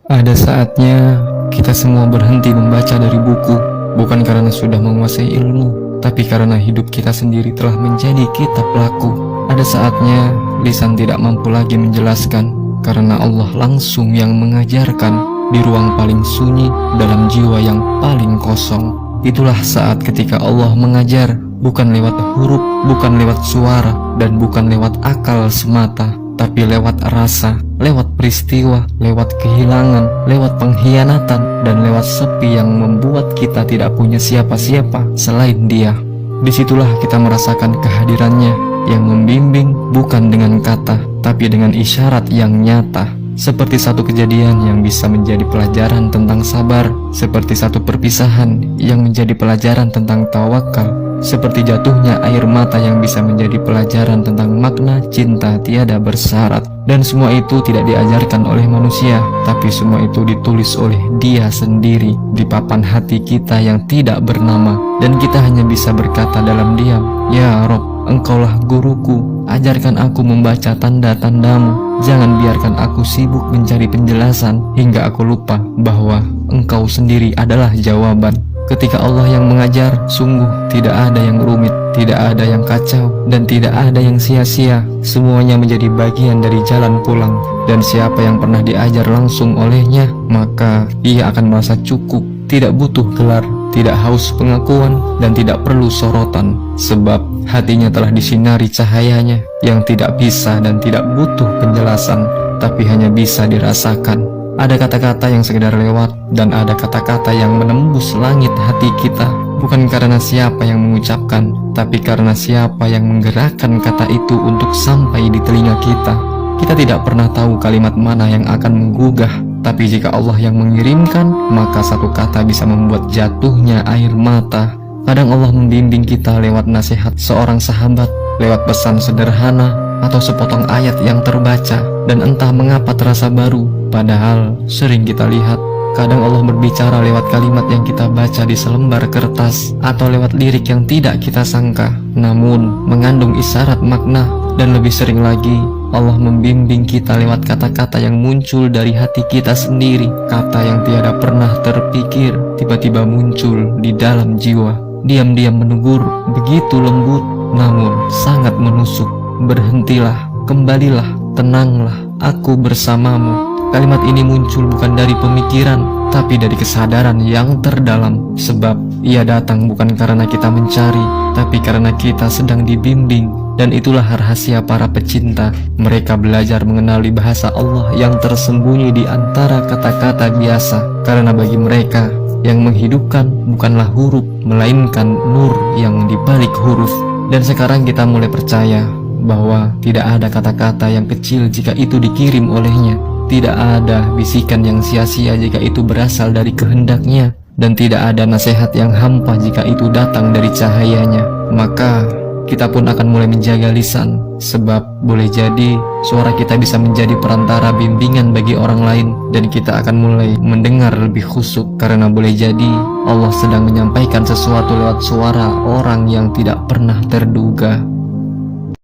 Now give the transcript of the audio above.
Ada saatnya kita semua berhenti membaca dari buku, bukan karena sudah menguasai ilmu, tapi karena hidup kita sendiri telah menjadi kitab laku. Ada saatnya lisan tidak mampu lagi menjelaskan, karena Allah langsung yang mengajarkan di ruang paling sunyi dalam jiwa yang paling kosong. Itulah saat ketika Allah mengajar, bukan lewat huruf, bukan lewat suara, dan bukan lewat akal semata, tapi lewat rasa, lewat peristiwa, lewat kehilangan, lewat pengkhianatan, dan lewat sepi yang membuat kita tidak punya siapa-siapa selain Dia. Disitulah kita merasakan kehadirannya yang membimbing bukan dengan kata, tapi dengan isyarat yang nyata. Seperti satu kejadian yang bisa menjadi pelajaran tentang sabar, seperti satu perpisahan yang menjadi pelajaran tentang tawakal, seperti jatuhnya air mata yang bisa menjadi pelajaran tentang makna cinta tiada bersyarat. Dan semua itu tidak diajarkan oleh manusia, tapi semua itu ditulis oleh Dia sendiri di papan hati kita yang tidak bernama. Dan kita hanya bisa berkata dalam diam, "Ya Rob, Engkaulah guruku, ajarkan aku membaca tanda-tandamu. Jangan biarkan aku sibuk mencari penjelasan hingga aku lupa bahwa Engkau sendiri adalah jawaban." Ketika Allah yang mengajar, sungguh tidak ada yang rumit, tidak ada yang kacau, dan tidak ada yang sia-sia. Semuanya menjadi bagian dari jalan pulang. Dan siapa yang pernah diajar langsung olehnya, maka ia akan merasa cukup, tidak butuh gelar, tidak haus pengakuan, dan tidak perlu sorotan. Sebab hatinya telah disinari cahayanya yang tidak bisa dan tidak butuh penjelasan, tapi hanya bisa dirasakan. Ada kata-kata yang sekedar lewat, dan ada kata-kata yang menembus langit hati kita, bukan karena siapa yang mengucapkan, tapi karena siapa yang menggerakkan kata itu untuk sampai di telinga kita. Kita tidak pernah tahu kalimat mana yang akan menggugah, tapi jika Allah yang mengirimkan, maka satu kata bisa membuat jatuhnya air mata. Kadang Allah membimbing kita lewat nasihat seorang sahabat, lewat pesan sederhana, atau sepotong ayat yang terbaca, dan entah mengapa terasa baru. Padahal sering kita lihat, kadang Allah berbicara lewat kalimat yang kita baca di selembar kertas, atau lewat lirik yang tidak kita sangka, namun mengandung isyarat makna. Dan lebih sering lagi, Allah membimbing kita lewat kata-kata yang muncul dari hati kita sendiri. Kata yang tiada pernah terpikir, tiba-tiba muncul di dalam jiwa. Diam-diam menegur, begitu lembut, namun sangat menusuk. "Berhentilah, kembalilah, tenanglah, aku bersamamu." Kalimat ini muncul bukan dari pemikiran, tapi dari kesadaran yang terdalam. Sebab ia datang bukan karena kita mencari, tapi karena kita sedang dibimbing. Dan itulah rahasia para pecinta. Mereka belajar mengenali bahasa Allah yang tersembunyi di antara kata-kata biasa. Karena bagi mereka, yang menghidupkan bukanlah huruf, melainkan nur yang dibalik huruf. Dan sekarang kita mulai percaya bahwa tidak ada kata-kata yang kecil jika itu dikirim olehnya. Tidak ada bisikan yang sia-sia jika itu berasal dari kehendaknya. Dan tidak ada nasihat yang hampa jika itu datang dari cahayanya. Maka kita pun akan mulai menjaga lisan. Sebab boleh jadi suara kita bisa menjadi perantara bimbingan bagi orang lain. Dan kita akan mulai mendengar lebih khusyuk, karena boleh jadi Allah sedang menyampaikan sesuatu lewat suara orang yang tidak pernah terduga.